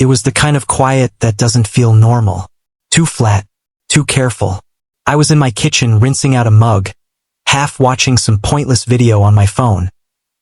It was the kind of quiet that doesn't feel normal. Too flat, too careful. I was in my kitchen rinsing out a mug, half watching some pointless video on my phone,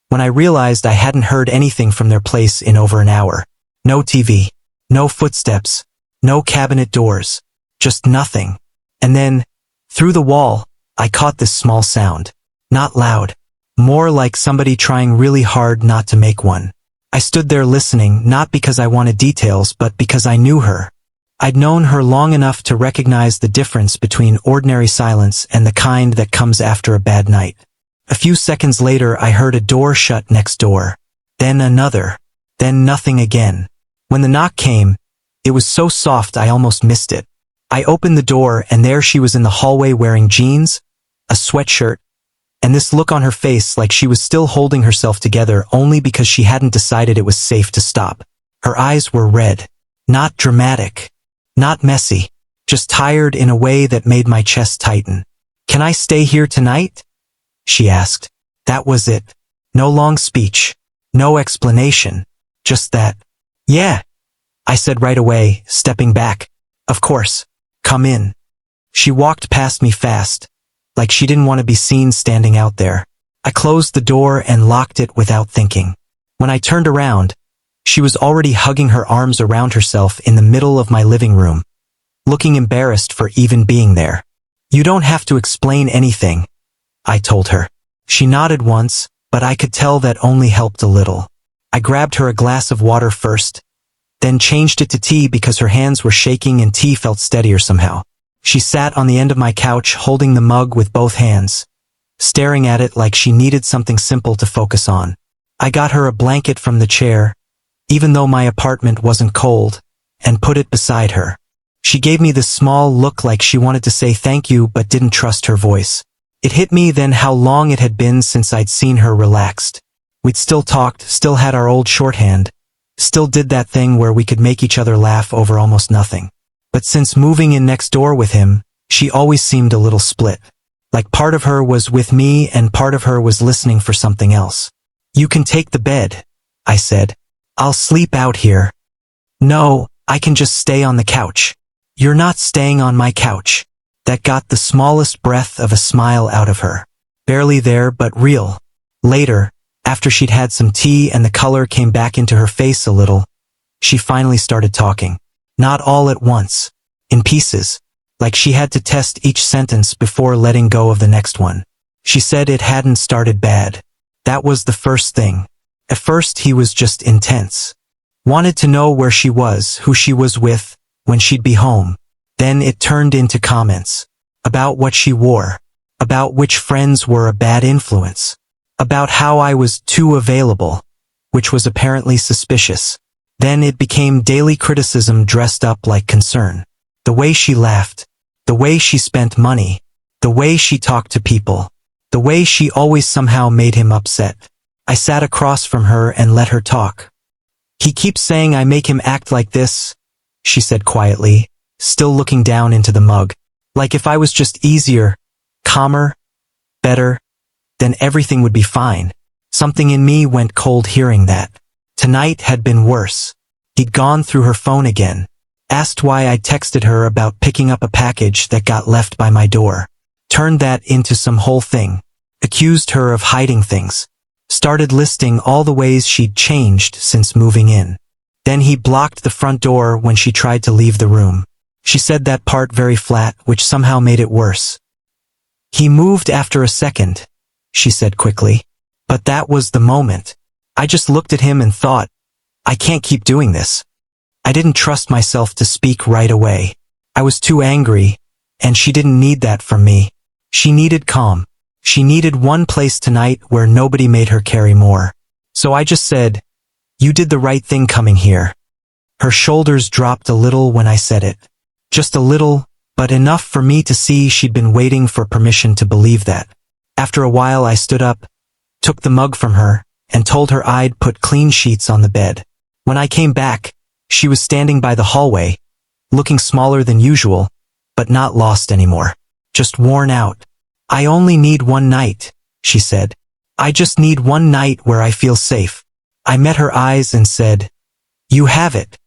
when I realized I hadn't heard anything from their place in over an hour. No TV, no footsteps, no cabinet doors, just nothing. And then, through the wall, I caught this small sound. Not loud. More like somebody trying really hard not to make one. I stood there listening, not because I wanted details, but because I knew her. I'd known her long enough to recognize the difference between ordinary silence and the kind that comes after a bad night. A few seconds later, I heard a door shut next door. Then another. Then nothing again. When the knock came, it was so soft I almost missed it. I opened the door and there she was in the hallway wearing jeans, a sweatshirt, and this look on her face like she was still holding herself together only because she hadn't decided it was safe to stop. Her eyes were red. Not dramatic. Not messy. Just tired in a way that made my chest tighten. "Can I stay here tonight?" she asked. That was it. No long speech. No explanation. Just that. "Yeah," I said right away, stepping back. "Of course. Come in." She walked past me fast, like she didn't want to be seen standing out there. I closed the door and locked it without thinking. When I turned around, she was already hugging her arms around herself in the middle of my living room, looking embarrassed for even being there. "You don't have to explain anything," I told her. She nodded once, but I could tell that only helped a little. I grabbed her a glass of water first, then changed it to tea because her hands were shaking and tea felt steadier somehow. She sat on the end of my couch holding the mug with both hands, staring at it like she needed something simple to focus on. I got her a blanket from the chair, even though my apartment wasn't cold, and put it beside her. She gave me this small look like she wanted to say thank you but didn't trust her voice. It hit me then how long it had been since I'd seen her relaxed. We'd still talked, still had our old shorthand, still did that thing where we could make each other laugh over almost nothing. But since moving in next door with him, she always seemed a little split. Like part of her was with me and part of her was listening for something else. "You can take the bed," I said. "I'll sleep out here." "No, I can just stay on the couch." "You're not staying on my couch." That got the smallest breath of a smile out of her. Barely there, but real. Later, after she'd had some tea and the color came back into her face a little, she finally started talking. Not all at once. In pieces. Like she had to test each sentence before letting go of the next one. She said it hadn't started bad. That was the first thing. At first he was just intense. Wanted to know where she was, who she was with, when she'd be home. Then it turned into comments. About what she wore. About which friends were a bad influence. About how I was too available, which was apparently suspicious. Then it became daily criticism dressed up like concern. The way she laughed. The way she spent money. The way she talked to people. The way she always somehow made him upset. I sat across from her and let her talk. "He keeps saying I make him act like this," she said quietly, still looking down into the mug. "Like if I was just easier, calmer, better, then everything would be fine." Something in me went cold hearing that. Tonight had been worse. He'd gone through her phone again. Asked why I texted her about picking up a package that got left by my door. Turned that into some whole thing. Accused her of hiding things. Started listing all the ways she'd changed since moving in. Then he blocked the front door when she tried to leave the room. She said that part very flat, which somehow made it worse. "He moved after a second," she said quickly. But that was the moment. I just looked at him and thought, I can't keep doing this. I didn't trust myself to speak right away. I was too angry, and she didn't need that from me. She needed calm. She needed one place tonight where nobody made her carry more. So I just said, "You did the right thing coming here." Her shoulders dropped a little when I said it. Just a little, but enough for me to see she'd been waiting for permission to believe that. After a while I stood up, took the mug from her, and told her I'd put clean sheets on the bed. When I came back, she was standing by the hallway, looking smaller than usual, but not lost anymore. Just worn out. "I only need one night," she said. "I just need one night where I feel safe." I met her eyes and said, "You have it."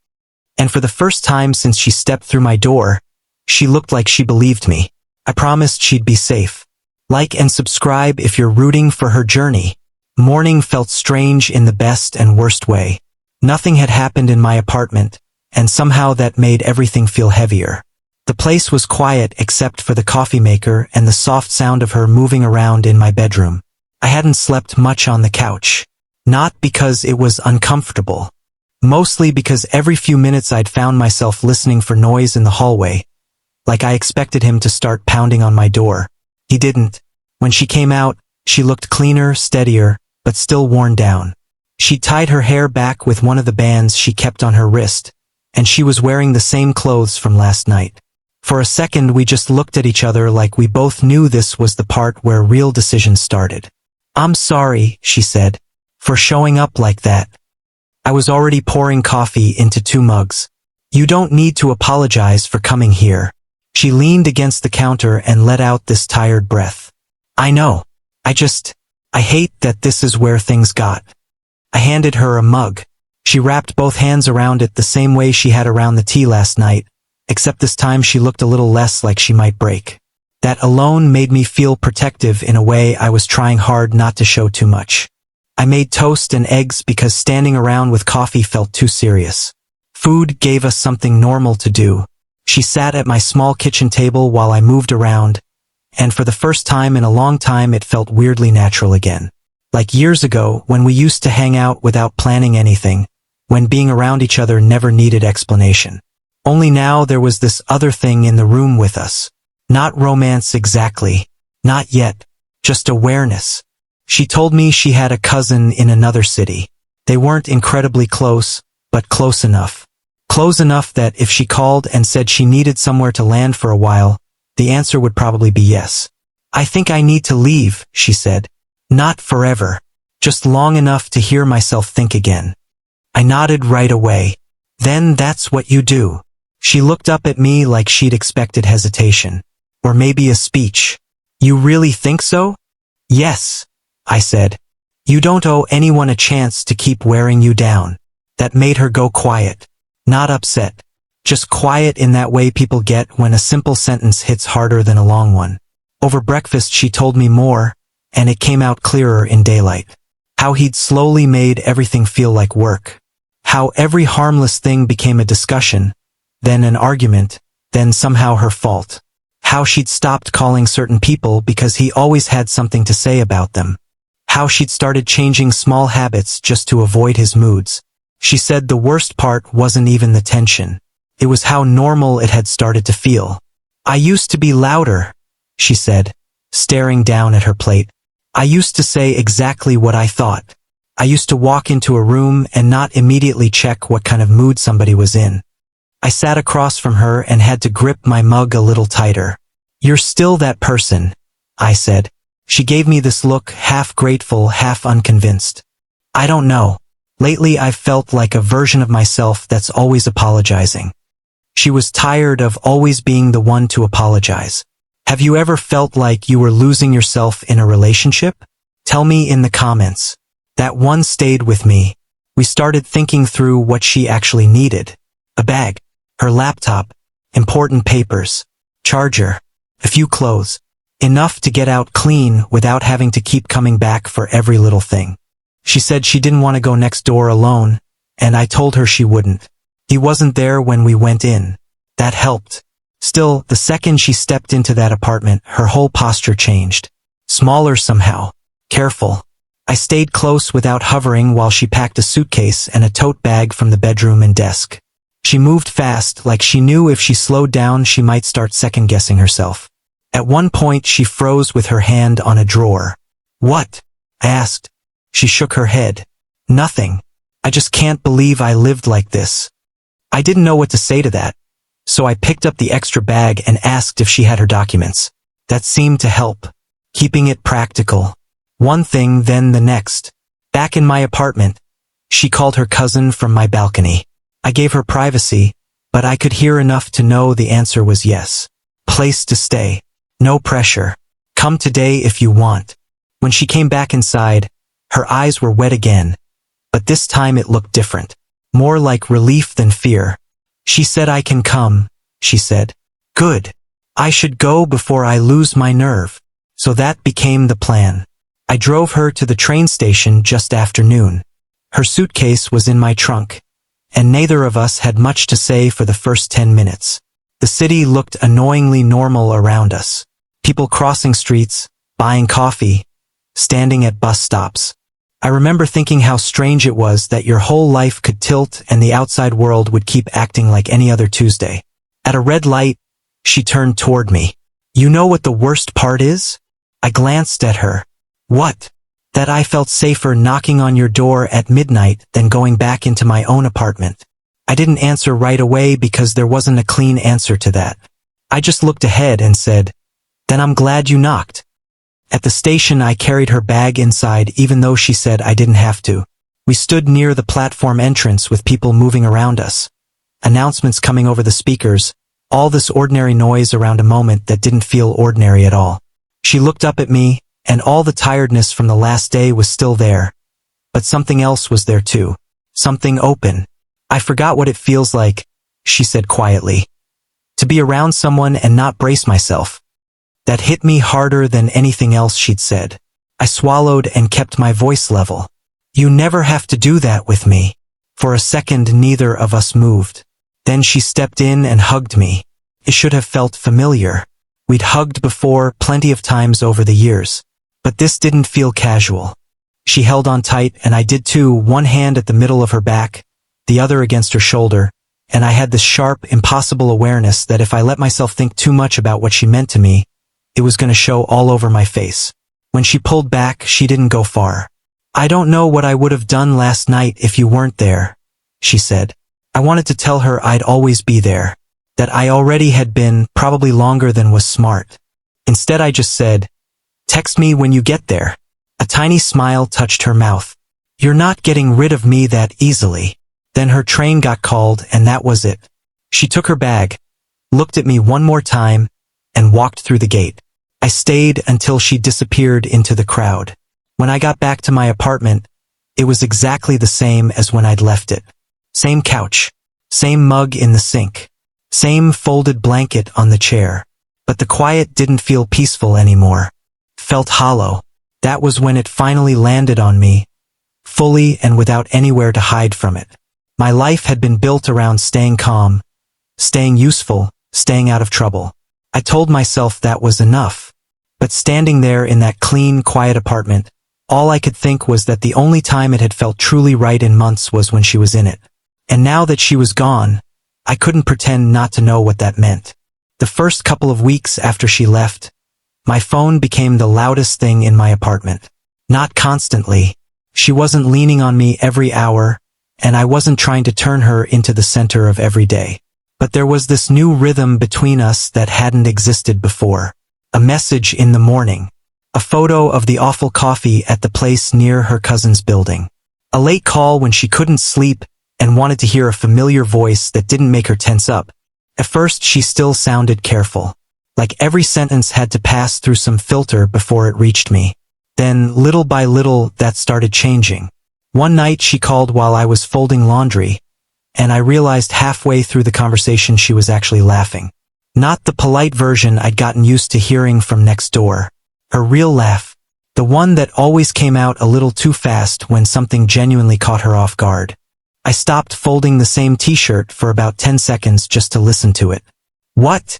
And for the first time since she stepped through my door, she looked like she believed me. I promised she'd be safe. Like and subscribe if you're rooting for her journey. Morning felt strange in the best and worst way. Nothing had happened in my apartment, and somehow that made everything feel heavier. The place was quiet except for the coffee maker and the soft sound of her moving around in my bedroom. I hadn't slept much on the couch. Not because it was uncomfortable. Mostly because every few minutes I'd found myself listening for noise in the hallway. Like I expected him to start pounding on my door. He didn't. When she came out, she looked cleaner, steadier, but still worn down. She tied her hair back with one of the bands she kept on her wrist, and she was wearing the same clothes from last night. For a second we just looked at each other like we both knew this was the part where real decisions started. "I'm sorry," she said, "for showing up like that." I was already pouring coffee into 2 mugs. "You don't need to apologize for coming here." She leaned against the counter and let out this tired breath. "I know. I hate that this is where things got." I handed her a mug. She wrapped both hands around it the same way she had around the tea last night, except this time she looked a little less like she might break. That alone made me feel protective in a way I was trying hard not to show too much. I made toast and eggs because standing around with coffee felt too serious. Food gave us something normal to do. She sat at my small kitchen table while I moved around, and for the first time in a long time it felt weirdly natural again. Like years ago, when we used to hang out without planning anything, when being around each other never needed explanation. Only now there was this other thing in the room with us. Not romance exactly. Not yet. Just awareness. She told me she had a cousin in another city. They weren't incredibly close, but close enough. Close enough that if she called and said she needed somewhere to land for a while, the answer would probably be yes. "I think I need to leave," she said. "Not forever. Just long enough to hear myself think again." I nodded right away. "Then that's what you do." She looked up at me like she'd expected hesitation. Or maybe a speech. "You really think so?" "Yes," I said. "You don't owe anyone a chance to keep wearing you down." That made her go quiet. Not upset. Just quiet in that way people get when a simple sentence hits harder than a long one. Over breakfast she told me more, and it came out clearer in daylight. How he'd slowly made everything feel like work. How every harmless thing became a discussion, then an argument, then somehow her fault. How she'd stopped calling certain people because he always had something to say about them. How she'd started changing small habits just to avoid his moods. She said the worst part wasn't even the tension. It was how normal it had started to feel. "I used to be louder," she said, staring down at her plate. "I used to say exactly what I thought. I used to walk into a room and not immediately check what kind of mood somebody was in." I sat across from her and had to grip my mug a little tighter. "You're still that person," I said. She gave me this look, half grateful, half unconvinced. "I don't know. Lately I've felt like a version of myself that's always apologizing." She was tired of always being the one to apologize. Have you ever felt like you were losing yourself in a relationship? Tell me in the comments. That one stayed with me. We started thinking through what she actually needed. A bag, her laptop, important papers, charger, a few clothes. Enough to get out clean without having to keep coming back for every little thing. She said she didn't want to go next door alone, and I told her she wouldn't. He wasn't there when we went in. That helped. Still, the second she stepped into that apartment, her whole posture changed. Smaller somehow. Careful. I stayed close without hovering while she packed a suitcase and a tote bag from the bedroom and desk. She moved fast, like she knew if she slowed down she might start second-guessing herself. At one point she froze with her hand on a drawer. "What?" I asked. She shook her head. "Nothing. I just can't believe I lived like this." I didn't know what to say to that, so I picked up the extra bag and asked if she had her documents. That seemed to help. Keeping it practical. One thing, then the next. Back in my apartment, she called her cousin from my balcony. I gave her privacy, but I could hear enough to know the answer was yes. Place to stay. No pressure. Come today if you want. When she came back inside, her eyes were wet again, but this time it looked different. More like relief than fear. She said I can come, she said. Good. I should go before I lose my nerve. So that became the plan. I drove her to the train station just after noon. Her suitcase was in my trunk, and neither of us had much to say for the first 10 minutes. The city looked annoyingly normal around us. People crossing streets, buying coffee, standing at bus stops. I remember thinking how strange it was that your whole life could tilt and the outside world would keep acting like any other Tuesday. At a red light, she turned toward me. You know what the worst part is? I glanced at her. What? That I felt safer knocking on your door at midnight than going back into my own apartment. I didn't answer right away because there wasn't a clean answer to that. I just looked ahead and said, then I'm glad you knocked. At the station I carried her bag inside even though she said I didn't have to. We stood near the platform entrance with people moving around us. Announcements coming over the speakers, all this ordinary noise around a moment that didn't feel ordinary at all. She looked up at me, and all the tiredness from the last day was still there. But something else was there too. Something open. I forgot what it feels like, she said quietly. To be around someone and not brace myself. That hit me harder than anything else she'd said. I swallowed and kept my voice level. You never have to do that with me. For a second neither of us moved. Then she stepped in and hugged me. It should have felt familiar. We'd hugged before plenty of times over the years. But this didn't feel casual. She held on tight and I did too, one hand at the middle of her back, the other against her shoulder, and I had this sharp, impossible awareness that if I let myself think too much about what she meant to me, it was going to show all over my face. When she pulled back, she didn't go far. I don't know what I would have done last night if you weren't there, she said. I wanted to tell her I'd always be there, that I already had been, probably longer than was smart. Instead I just said, text me when you get there. A tiny smile touched her mouth. You're not getting rid of me that easily. Then her train got called and that was it. She took her bag, looked at me one more time, and walked through the gate. I stayed until she disappeared into the crowd. When I got back to my apartment, it was exactly the same as when I'd left it. Same couch, same mug in the sink, same folded blanket on the chair. But the quiet didn't feel peaceful anymore. Felt hollow. That was when it finally landed on me, fully and without anywhere to hide from it. My life had been built around staying calm, staying useful, staying out of trouble. I told myself that was enough. But standing there in that clean, quiet apartment, all I could think was that the only time it had felt truly right in months was when she was in it. And now that she was gone, I couldn't pretend not to know what that meant. The first couple of weeks after she left, my phone became the loudest thing in my apartment. Not constantly. She wasn't leaning on me every hour, and I wasn't trying to turn her into the center of every day. But there was this new rhythm between us that hadn't existed before. A message in the morning. A photo of the awful coffee at the place near her cousin's building. A late call when she couldn't sleep and wanted to hear a familiar voice that didn't make her tense up. At first she still sounded careful. Like every sentence had to pass through some filter before it reached me. Then, little by little, that started changing. One night she called while I was folding laundry, and I realized halfway through the conversation she was actually laughing. Not the polite version I'd gotten used to hearing from next door. Her real laugh. The one that always came out a little too fast when something genuinely caught her off guard. I stopped folding the same t-shirt for about 10 seconds just to listen to it. What?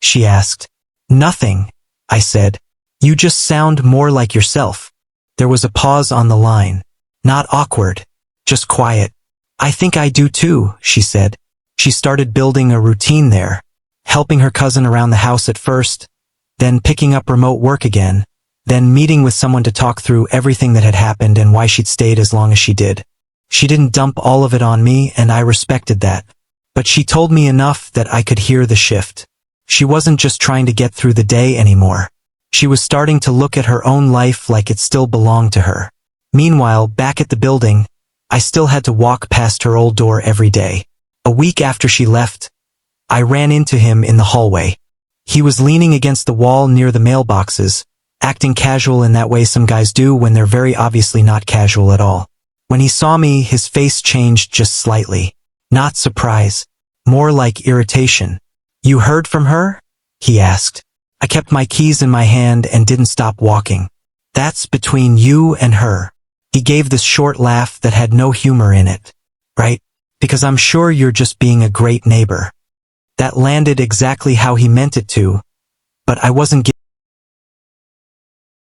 She asked. Nothing, I said. You just sound more like yourself. There was a pause on the line. Not awkward, just quiet. I think I do too, she said. She started building a routine there. Helping her cousin around the house at first, then picking up remote work again, then meeting with someone to talk through everything that had happened and why she'd stayed as long as she did. She didn't dump all of it on me, and I respected that. But she told me enough that I could hear the shift. She wasn't just trying to get through the day anymore. She was starting to look at her own life like it still belonged to her. Meanwhile, back at the building, I still had to walk past her old door every day. A week after she left, I ran into him in the hallway. He was leaning against the wall near the mailboxes, acting casual in that way some guys do when they're very obviously not casual at all. When he saw me, his face changed just slightly. Not surprise. more like irritation. You heard from her? He asked. I kept my keys in my hand and didn't stop walking. That's between you and her. He gave this short laugh that had no humor in it. Right? Because I'm sure you're just being a great neighbor. That landed exactly how he meant it to, but I wasn't